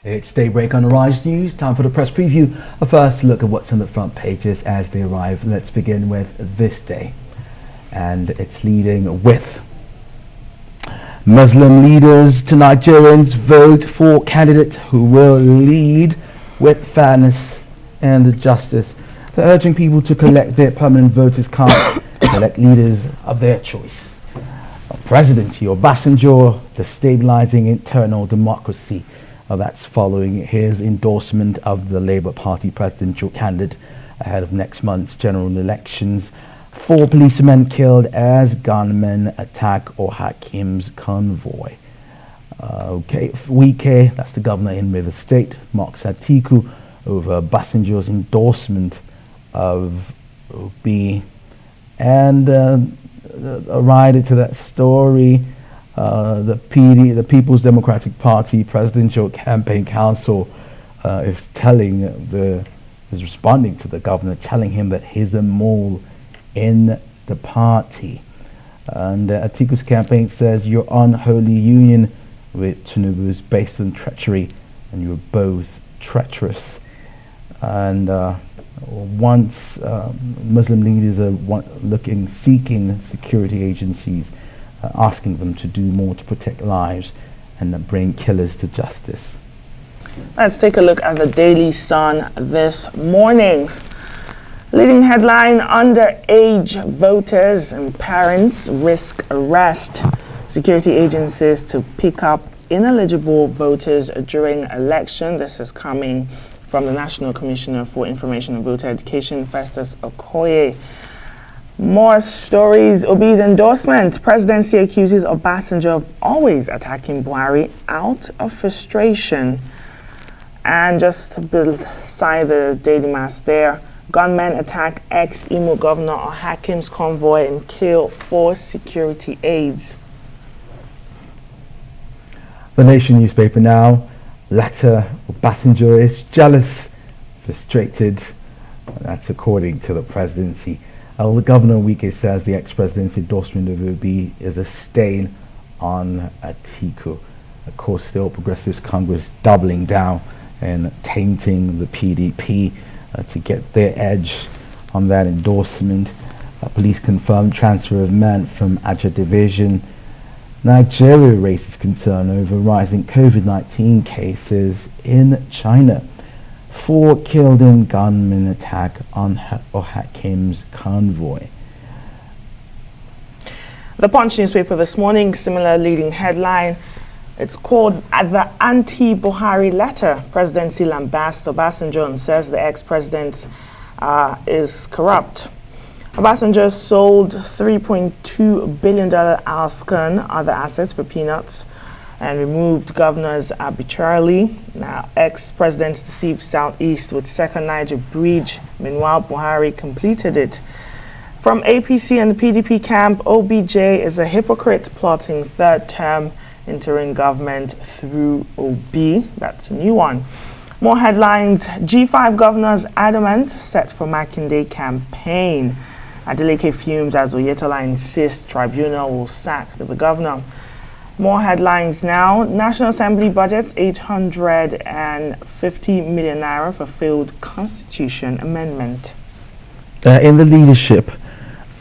It's Daybreak on Rise News. Time for the press preview. A first look at what's on the front pages as they arrive. Let's begin with this day. And it's leading with Muslim leaders to Nigerians vote for candidate who will lead with fairness and justice. They're urging people to collect their permanent voters' cards, elect leaders of their choice. Presidency Obasanjo, destabilizing internal democracy. That's following his endorsement of the Labour Party presidential candidate ahead of next month's general elections. 4 policemen killed as gunmen attack Ohakim's convoy. Wike, that's the governor in Rivers State, mocks Atiku over Obasanjo's endorsement of Obi. And a rider to that story, the People's Democratic Party Presidential Campaign Council is responding to the governor, telling him that he's a mole in the party. And Atiku's campaign says your unholy union with Tinubu is based on treachery, and you're both treacherous. And once Muslim leaders are seeking security agencies, asking them to do more to protect lives and bring killers to justice. Let's take a look at the Daily Sun this morning. Leading headline: underage voters and parents risk arrest. Security agencies to pick up ineligible voters during election. This is coming from the National Commissioner for Information and Voter Education, Festus Okoye. More stories. Obi's endorsement. Presidency accuses Obasanjo of always attacking Buhari out of frustration. And just beside the Daily Mass there, gunmen attack ex-Imo Governor Ohakim's convoy and kill 4 security aides. The Nation newspaper now. Latter, Obasanjo is jealous, frustrated. That's according to the presidency. The Governor Wike says the ex-president's endorsement of Obi is a stain on Atiku. Of course, the All Progressives Congress doubling down and tainting the PDP to get their edge on that endorsement. Police confirmed transfer of men from Aja Division. Nigeria raises concern over rising COVID-19 cases in China. 4 killed in gunman attack on Ohakim's convoy. The Punch newspaper this morning, similar leading headline. It's called the Anti-Buhari Letter. Presidency lambasts Obasanjo and says the ex-president is corrupt. Obasanjo sold $3.2 billion Alscan other assets for peanuts and removed governors arbitrarily. Now, ex-president deceived Southeast with second Niger bridge. Meanwhile, Buhari completed it. From APC and the PDP camp, OBJ is a hypocrite plotting third term interim government through OB. That's a new one. More headlines. G5 governors adamant set for Makinde campaign. Adeleke fumes as Oyetola insists tribunal will sack the governor. More headlines now. National Assembly budgets 850 million naira for failed constitution amendment. In the leadership,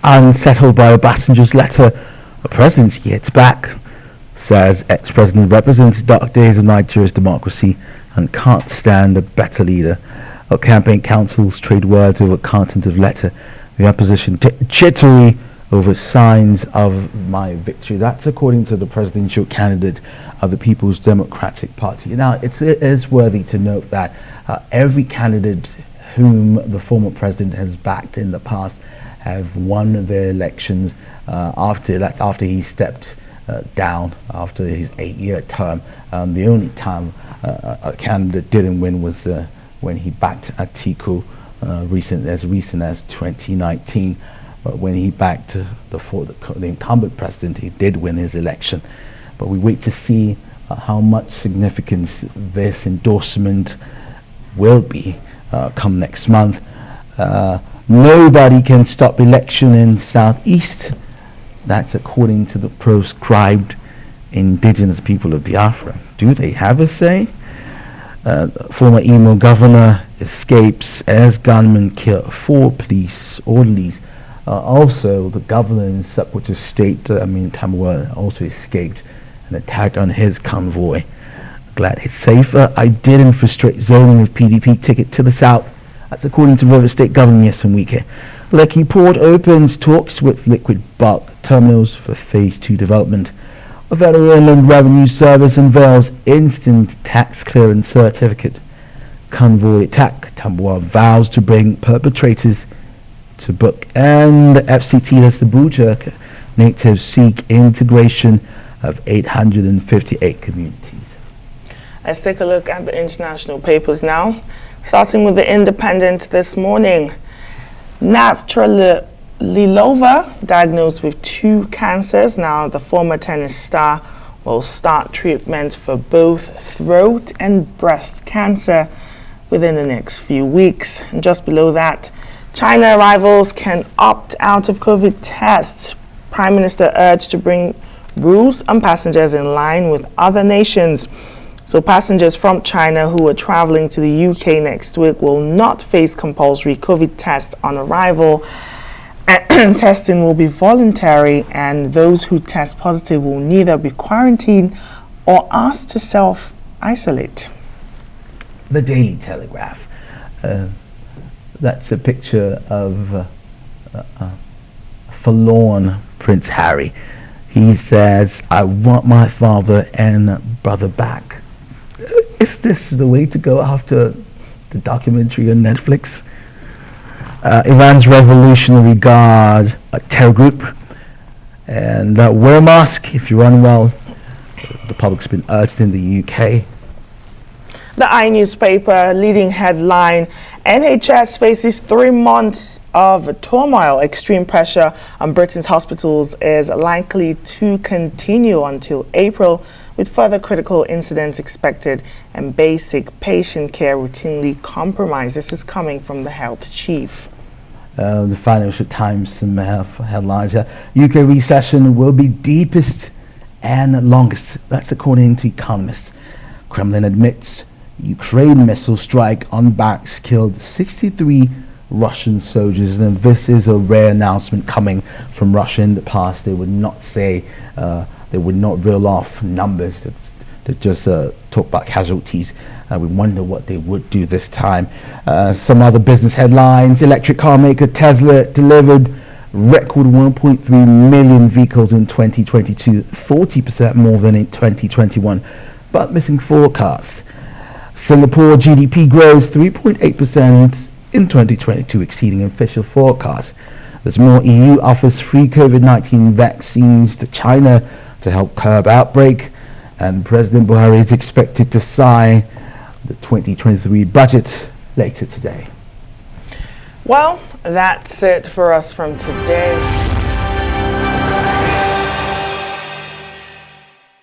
unsettled by Obasanjo's letter, the presidency hits back, says ex-president represents dark days of Nigeria's democracy and can't stand a better leader. Our campaign councils trade words over content of letter. The opposition jittery over signs of my victory. That's according to the presidential candidate of the People's Democratic Party. Now, it is worthy to note that every candidate whom the former president has backed in the past have won their elections after he stepped down after his 8-year term. The only time a candidate didn't win was when he backed Atiku as recent as 2019. But when he backed the incumbent president, he did win his election. But we wait to see how much significance this endorsement will be come next month. Nobody can stop election in Southeast. That's according to the proscribed indigenous people of Biafra. Do they have a say? Former Imo governor escapes as gunmen kill 4 police orderlies. Also, the governor in Sokoto State, Tambuwal, also escaped an attack on his convoy. Glad he's safe. I didn't frustrate zoning with PDP ticket to the south. That's according to River State Governor Nyesom. Lekki Port opens talks with liquid bulk terminals for Phase 2 development. The Federal Inland Revenue Service unveils instant tax clearance certificate. Convoy attack. Tambuwal vows to bring perpetrators to book. And the FCT has the Buja natives seek integration of 858 communities. Let's take a look at the international papers now. Starting with the Independent this morning. Navratilova diagnosed with 2 cancers. Now, the former tennis star will start treatment for both throat and breast cancer within the next few weeks. And just below that, China arrivals can opt out of COVID tests. Prime Minister urged to bring rules on passengers in line with other nations. So passengers from China who are traveling to the UK next week will not face compulsory COVID test on arrival. Testing will be voluntary, and those who test positive will neither be quarantined or asked to self-isolate. The Daily Telegraph. That's a picture of forlorn Prince Harry. He says, "I want my father and brother back." Is this the way to go after the documentary on Netflix? Iran's Revolutionary Guard, a terror group, and wear a mask if you're unwell. The public's been urged in the UK. The I-newspaper leading headline, NHS faces 3 months of turmoil. Extreme pressure on Britain's hospitals is likely to continue until April, with further critical incidents expected and basic patient care routinely compromised. This is coming from the health chief. The Financial Times, some headlines. UK recession will be deepest and longest. That's according to economists. Kremlin admits Ukraine missile strike on barracks killed 63 Russian soldiers. And this is a rare announcement coming from Russia. In the past, they would not say, they would not reel off numbers. They just talk about casualties. We wonder what they would do this time. Some other business headlines. Electric car maker Tesla delivered record 1.3 million vehicles in 2022, 40% more than in 2021, but missing forecasts. Singapore GDP grows 3.8% in 2022, exceeding official forecasts. There's more. EU offers free COVID-19 vaccines to China to help curb outbreak, and President Buhari is expected to sign the 2023 budget later today. Well, that's it for us from today.